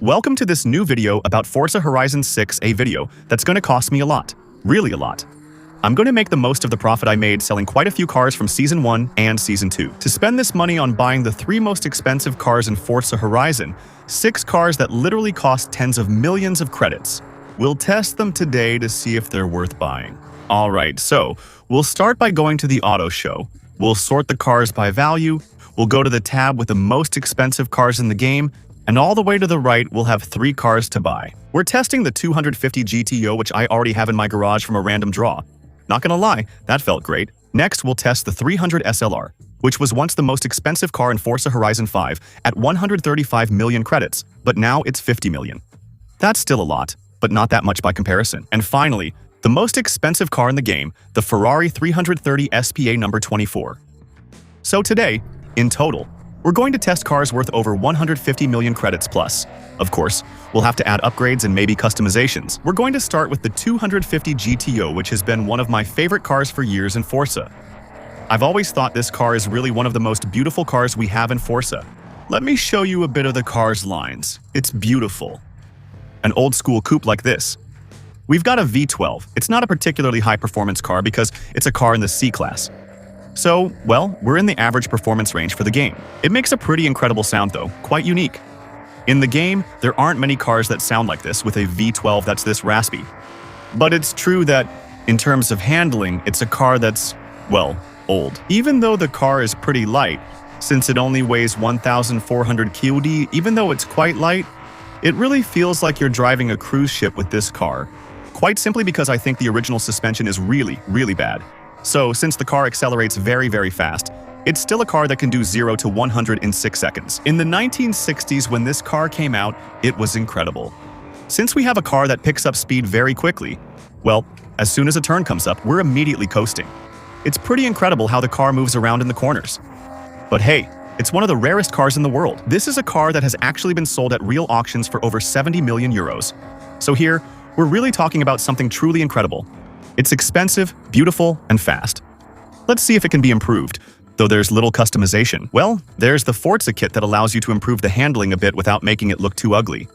Welcome to this new video about Forza Horizon 6, a video that's going to cost me a lot. Really a lot. I'm going to make the most of the profit I made selling quite a few cars from Season 1 and Season 2. To spend this money on buying the 3 most expensive cars in Forza Horizon, 6 cars that literally cost tens of millions of credits. We'll test them today to see if they're worth buying. Alright, so we'll start by going to the auto show. We'll sort the cars by value, we'll go to the tab with the most expensive cars in the game, and all the way to the right, we'll have 3 cars to buy. We're testing the 250 GTO, which I already have in my garage from a random draw. Not gonna lie, that felt great. Next, we'll test the 300 SLR, which was once the most expensive car in Forza Horizon 5 at 135 million credits, but now it's 50 million. That's still a lot, but not that much by comparison. And finally, the most expensive car in the game, the Ferrari 330 SPA number 24. So today, in total, we're going to test cars worth over 150 million credits plus. Of course, we'll have to add upgrades and maybe customizations. We're going to start with the 250 GTO, which has been one of my favorite cars for years in Forza. I've always thought this car is really one of the most beautiful cars we have in Forza. Let me show you a bit of the car's lines. It's beautiful. An old school coupe like this. We've got a V12. It's not a particularly high performance car because it's a car in the C-Class. So, well, we're in the average performance range for the game. It makes a pretty incredible sound though, quite unique. In the game, there aren't many cars that sound like this with a V12 that's this raspy. But it's true that, in terms of handling, it's a car that's, well, old. Even though the car is pretty light, since it only weighs 1,400 kg, even though it's quite light, it really feels like you're driving a cruise ship with this car. Quite simply because I think the original suspension is really, really bad. So, since the car accelerates very, very fast, it's still a car that can do 0 to 100 in 6 seconds. In the 1960s, when this car came out, it was incredible. Since we have a car that picks up speed very quickly, well, as soon as a turn comes up, we're immediately coasting. It's pretty incredible how the car moves around in the corners. But hey, it's one of the rarest cars in the world. This is a car that has actually been sold at real auctions for over 70 million euros. So here, we're really talking about something truly incredible. It's expensive, beautiful, and fast. Let's see if it can be improved, though there's little customization. Well, there's the Forza kit that allows you to improve the handling a bit without making it look too ugly.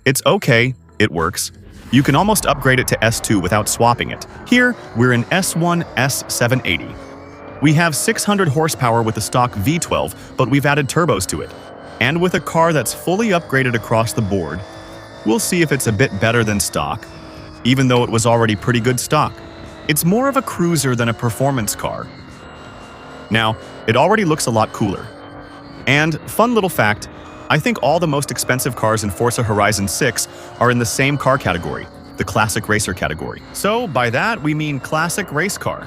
It's okay, it works. You can almost upgrade it to S2 without swapping it. Here, we're in S1 S780. We have 600 horsepower with the stock V12, but we've added turbos to it. And with a car that's fully upgraded across the board, we'll see if it's a bit better than stock. Even though it was already pretty good stock. It's more of a cruiser than a performance car. Now, it already looks a lot cooler. And, fun little fact, I think all the most expensive cars in Forza Horizon 6 are in the same car category, the Classic Racer category. So, by that, we mean Classic Race Car.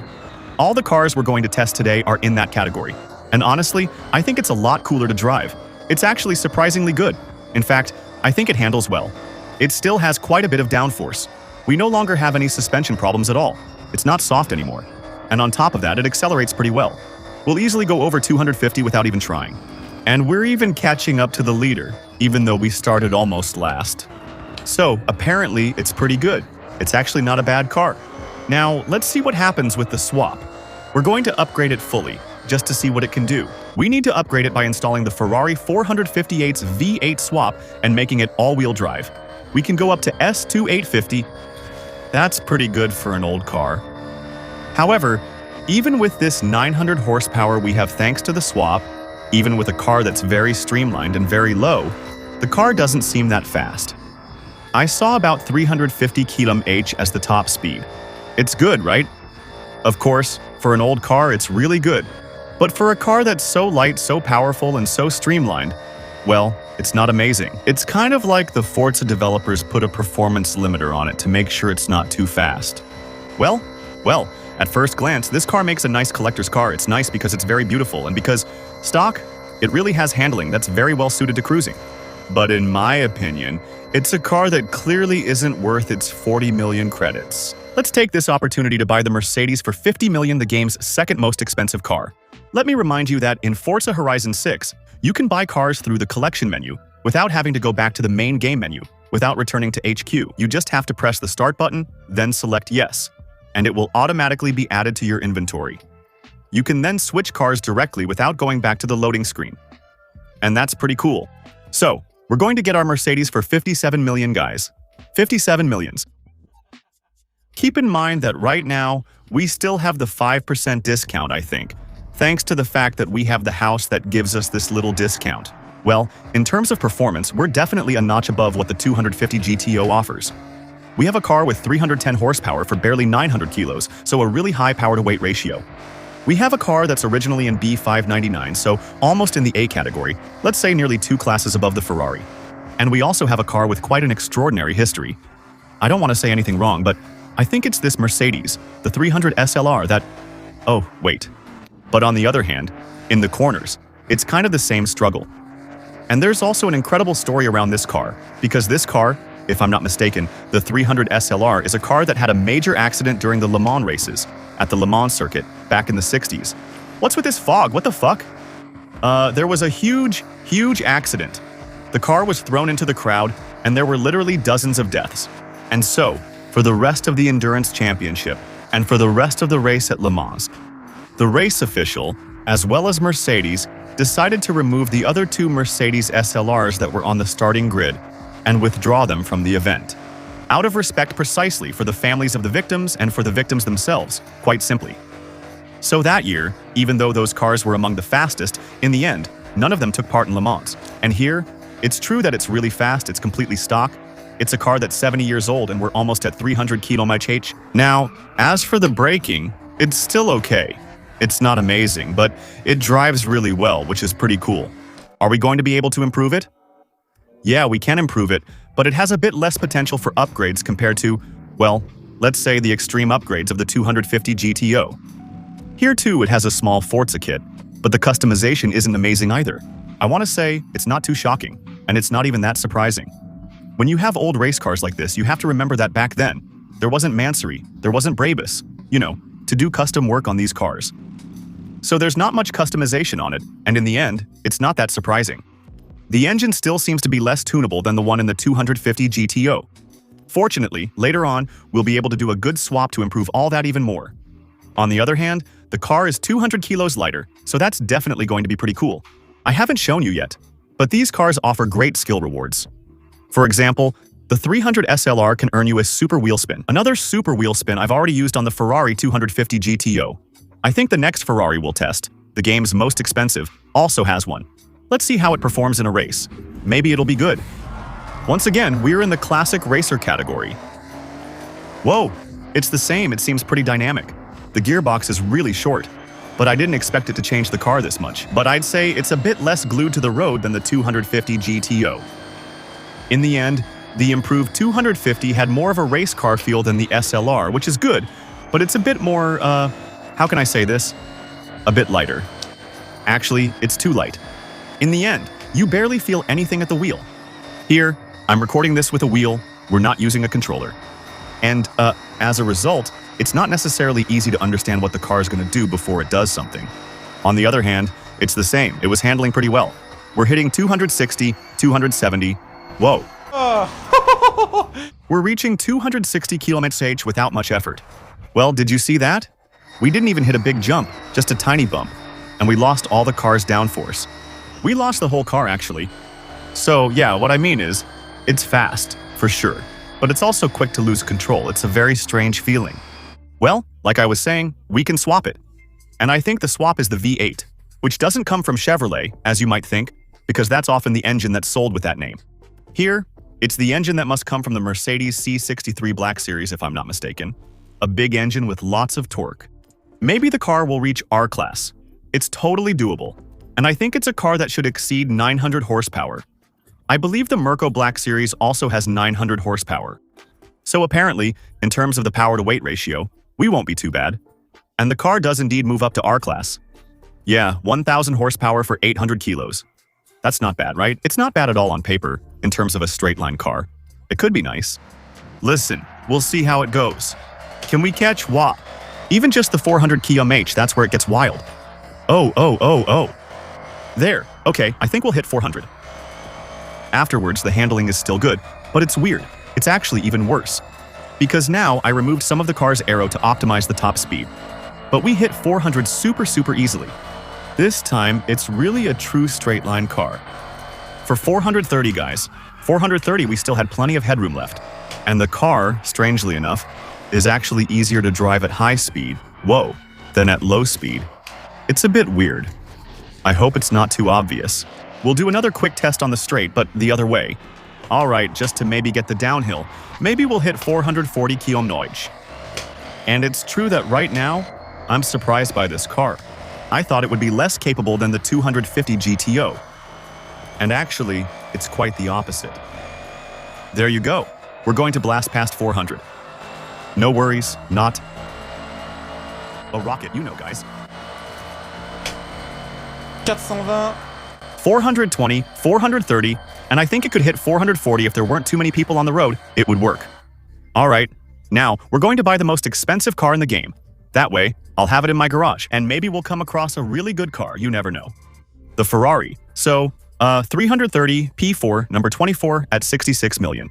All the cars we're going to test today are in that category. And honestly, I think it's a lot cooler to drive. It's actually surprisingly good. In fact, I think it handles well. It still has quite a bit of downforce. We no longer have any suspension problems at all. It's not soft anymore. And on top of that, it accelerates pretty well. We'll easily go over 250 without even trying. And we're even catching up to the leader, even though we started almost last. So, apparently, it's pretty good. It's actually not a bad car. Now, let's see what happens with the swap. We're going to upgrade it fully, just to see what it can do. We need to upgrade it by installing the Ferrari 458's V8 swap and making it all-wheel drive. We can go up to S2 850. That's pretty good for an old car. However, even with this 900 horsepower we have thanks to the swap, even with a car that's very streamlined and very low, the car doesn't seem that fast. I saw about 350 km/h as the top speed. It's good, right? Of course, for an old car, it's really good. But for a car that's so light, so powerful, and so streamlined, well, it's not amazing. It's kind of like the Forza developers put a performance limiter on it to make sure it's not too fast. Well, at first glance, this car makes a nice collector's car. It's nice because it's very beautiful, and because stock, it really has handling that's very well suited to cruising. But in my opinion, it's a car that clearly isn't worth its 40 million credits. Let's take this opportunity to buy the Mercedes for 50 million, the game's second most expensive car. Let me remind you that in Forza Horizon 6, you can buy cars through the collection menu without having to go back to the main game menu, without returning to HQ. You just have to press the start button, then select yes, and it will automatically be added to your inventory. You can then switch cars directly without going back to the loading screen. And that's pretty cool. So, We're going to get our Mercedes for 57 million, guys. 57 millions. Keep in mind that right now, we still have the 5% discount, I think, thanks to the fact that we have the house that gives us this little discount. Well, in terms of performance, we're definitely a notch above what the 250 GTO offers. We have a car with 310 horsepower for barely 900 kilos, so a really high power-to-weight ratio. We have a car that's originally in B599, so almost in the A category, let's say nearly 2 classes above the Ferrari. And we also have a car with quite an extraordinary history. I don't want to say anything wrong, but I think it's this Mercedes, the 300 SLR that… Oh, wait. But on the other hand, in the corners, it's kind of the same struggle. And there's also an incredible story around this car, because this car, if I'm not mistaken, the 300 SLR is a car that had a major accident during the Le Mans races at the Le Mans circuit back in the 60s. What's with this fog? What the fuck? There was a huge accident. The car was thrown into the crowd, and there were literally dozens of deaths. And so, for the rest of the Endurance Championship, and for the rest of the race at Le Mans, the race official, as well as Mercedes, decided to remove the other 2 Mercedes SLRs that were on the starting grid and withdraw them from the event. Out of respect precisely for the families of the victims and for the victims themselves, quite simply. So that year, even though those cars were among the fastest, in the end, none of them took part in Le Mans. And here, it's true that it's really fast, it's completely stock. It's a car that's 70 years old and we're almost at 300 km/h. Now, as for the braking, it's still okay. It's not amazing, but it drives really well, which is pretty cool. Are we going to be able to improve it? Yeah, we can improve it, but it has a bit less potential for upgrades compared to, well, let's say the extreme upgrades of the 250 GTO. Here too, it has a small Forza kit, but the customization isn't amazing either. I want to say it's not too shocking, and it's not even that surprising. When you have old race cars like this, you have to remember that back then, there wasn't Mansory, there wasn't Brabus, to do custom work on these cars. So there's not much customization on it, and in the end, it's not that surprising. The engine still seems to be less tunable than the one in the 250 GTO. Fortunately, later on, we'll be able to do a good swap to improve all that even more. On the other hand, the car is 200 kilos lighter, so that's definitely going to be pretty cool. I haven't shown you yet, but these cars offer great skill rewards. For example, the 300 SLR can earn you a super wheel spin. Another super wheel spin I've already used on the Ferrari 250 GTO. I think the next Ferrari we'll test, the game's most expensive, also has one. Let's see how it performs in a race. Maybe it'll be good. Once again, we're in the classic racer category. Whoa, it's the same, it seems pretty dynamic. The gearbox is really short, but I didn't expect it to change the car this much. But I'd say it's a bit less glued to the road than the 250 GTO. In the end, the improved 250 had more of a race car feel than the SLR, which is good, but it's a bit more, how can I say this? A bit lighter. Actually, it's too light. In the end, you barely feel anything at the wheel. Here, I'm recording this with a wheel, we're not using a controller. And, as a result, it's not necessarily easy to understand what the car is going to do before it does something. On the other hand, it's the same, it was handling pretty well. We're hitting 260, 270, whoa. We're reaching 260 km/h without much effort. Well, did you see that? We didn't even hit a big jump, just a tiny bump. And we lost all the car's downforce. We lost the whole car, actually. So, yeah, what I mean is, it's fast, for sure. But it's also quick to lose control. It's a very strange feeling. Well, like I was saying, we can swap it. And I think the swap is the V8, which doesn't come from Chevrolet, as you might think, because that's often the engine that's sold with that name. Here, it's the engine that must come from the Mercedes C63 Black Series, if I'm not mistaken. A big engine with lots of torque. Maybe the car will reach R-Class. It's totally doable. And I think it's a car that should exceed 900 horsepower. I believe the Merco Black Series also has 900 horsepower. So apparently, in terms of the power-to-weight ratio, we won't be too bad. And the car does indeed move up to R-Class. Yeah, 1,000 horsepower for 800 kilos. That's not bad, right? It's not bad at all on paper, in terms of a straight-line car. It could be nice. Listen, we'll see how it goes. Can we catch WAP? Even just the 400 km/h, that's where it gets wild. Oh. There, okay, I think we'll hit 400. Afterwards, the handling is still good, but it's weird. It's actually even worse. Because now, I removed some of the car's aero to optimize the top speed. But we hit 400 super easily. This time, it's really a true straight-line car. For 430, guys. 430, we still had plenty of headroom left. And the car, strangely enough, is actually easier to drive at high speed, whoa, than at low speed. It's a bit weird. I hope it's not too obvious. We'll do another quick test on the straight, but the other way. Alright, just to maybe get the downhill, maybe we'll hit 440 km/h. And it's true that right now, I'm surprised by this car. I thought it would be less capable than the 250 GTO. And actually, it's quite the opposite. There you go. We're going to blast past 400. No worries, not a rocket, you know, guys. 420. 420, 430, and I think it could hit 440 if there weren't too many people on the road. It would work. All right, now we're going to buy the most expensive car in the game. That way, I'll have it in my garage, and maybe we'll come across a really good car, you never know. The Ferrari. So, 330 P4, number 24 at 66 million.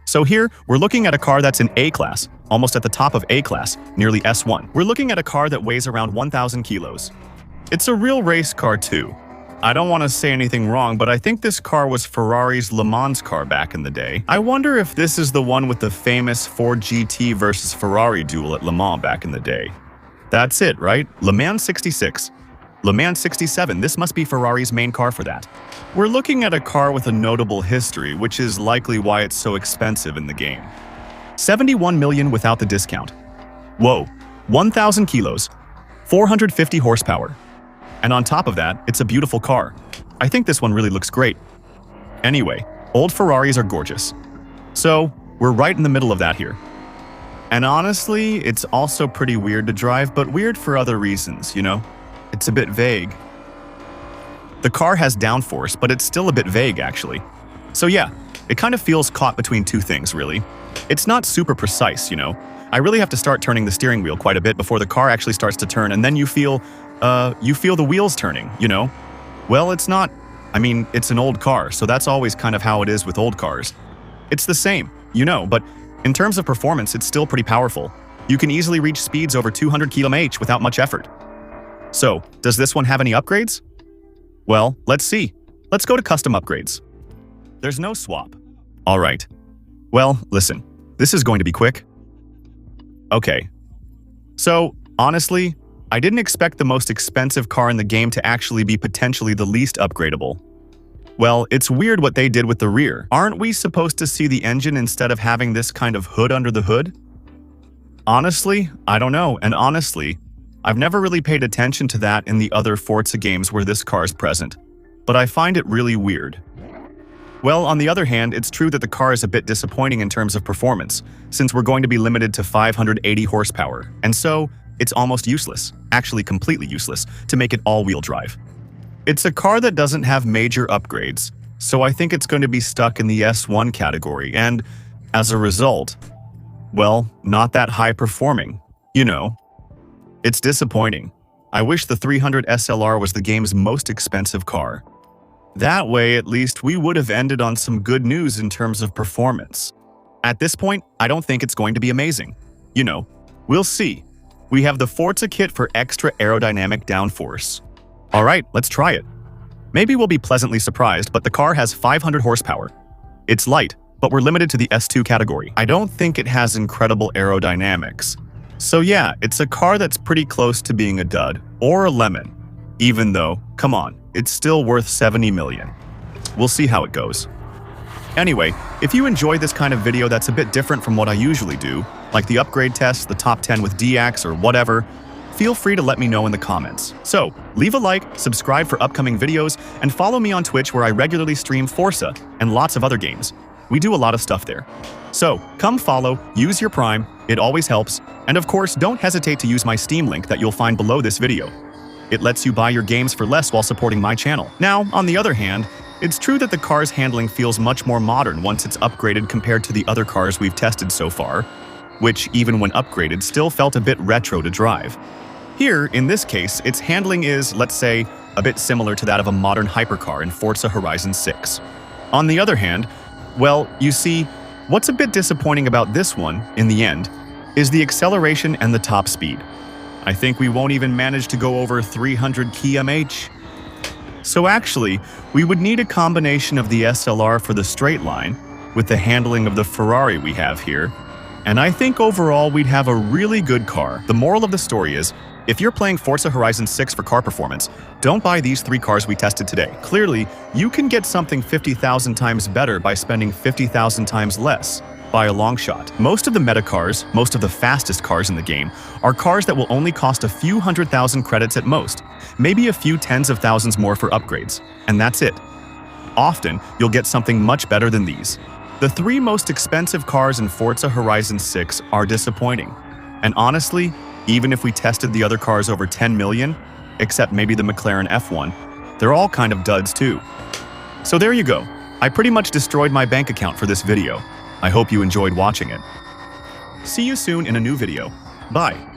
So here, we're looking at a car that's in A-class, almost at the top of A-class, nearly S1. We're looking at a car that weighs around 1,000 kilos. It's a real race car too. I don't want to say anything wrong, but I think this car was Ferrari's Le Mans car back in the day. I wonder if this is the one with the famous Ford GT versus Ferrari duel at Le Mans back in the day. That's it, right? Le Mans 66. Le Mans 67, this must be Ferrari's main car for that. We're looking at a car with a notable history, which is likely why it's so expensive in the game. 71 million without the discount. Whoa, 1,000 kilos, 450 horsepower. And on top of that, it's a beautiful car. I think this one really looks great. Anyway, old Ferraris are gorgeous. So, we're right in the middle of that here. And honestly, it's also pretty weird to drive, but weird for other reasons, you know? It's a bit vague. The car has downforce, but it's still a bit vague, actually. So yeah, it kind of feels caught between two things, really. It's not super precise, you know? I really have to start turning the steering wheel quite a bit before the car actually starts to turn, and then you feel the wheels turning, you know? Well, it's not. I mean, it's an old car, so that's always kind of how it is with old cars. It's the same, you know, but in terms of performance, it's still pretty powerful. You can easily reach speeds over 200 km/h without much effort. So, does this one have any upgrades? Well, let's see. Let's go to custom upgrades. There's no swap. All right. Well, listen, this is going to be quick. Okay. So, honestly, I didn't expect the most expensive car in the game to actually be potentially the least upgradable. Well, it's weird what they did with the rear. Aren't we supposed to see the engine instead of having this kind of hood under the hood? Honestly, I don't know, and honestly, I've never really paid attention to that in the other Forza games where this car is present, but I find it really weird. Well, on the other hand, it's true that the car is a bit disappointing in terms of performance, since we're going to be limited to 580 horsepower, and so it's almost useless, actually completely useless, to make it all-wheel drive. It's a car that doesn't have major upgrades, so I think it's going to be stuck in the S1 category, and as a result, well, not that high-performing, you know. It's disappointing. I wish the 300 SLR was the game's most expensive car. That way, at least, we would have ended on some good news in terms of performance. At this point, I don't think it's going to be amazing. You know, we'll see. We have the Forza kit for extra aerodynamic downforce. Alright, let's try it. Maybe we'll be pleasantly surprised, but the car has 500 horsepower. It's light, but we're limited to the S2 category. I don't think it has incredible aerodynamics. So yeah, it's a car that's pretty close to being a dud, or a lemon. Even though, come on, it's still worth 70 million. We'll see how it goes. Anyway, if you enjoy this kind of video that's a bit different from what I usually do, like the upgrade test, the top 10 with DX, or whatever, feel free to let me know in the comments. So, leave a like, subscribe for upcoming videos, and follow me on Twitch where I regularly stream Forza and lots of other games. We do a lot of stuff there. So, come follow, use your Prime, it always helps, and of course, don't hesitate to use my Steam link that you'll find below this video. It lets you buy your games for less while supporting my channel. Now, on the other hand, it's true that the car's handling feels much more modern once it's upgraded compared to the other cars we've tested so far, which, even when upgraded, still felt a bit retro to drive. Here, in this case, its handling is, let's say, a bit similar to that of a modern hypercar in Forza Horizon 6. On the other hand, well, you see, what's a bit disappointing about this one, in the end, is the acceleration and the top speed. I think we won't even manage to go over 300 km/h. So actually, we would need a combination of the SLR for the straight line, with the handling of the Ferrari we have here, and I think overall we'd have a really good car. The moral of the story is, if you're playing Forza Horizon 6 for car performance, don't buy these 3 cars we tested today. Clearly, you can get something 50,000 times better by spending 50,000 times less, by a long shot. Most of the meta cars, most of the fastest cars in the game, are cars that will only cost a few 100,000 credits at most, maybe a few tens of thousands more for upgrades, and that's it. Often, you'll get something much better than these. The 3 most expensive cars in Forza Horizon 6 are disappointing, and honestly, even if we tested the other cars over 10 million, except maybe the McLaren F1, they're all kind of duds too. So there you go. I pretty much destroyed my bank account for this video. I hope you enjoyed watching it. See you soon in a new video. Bye.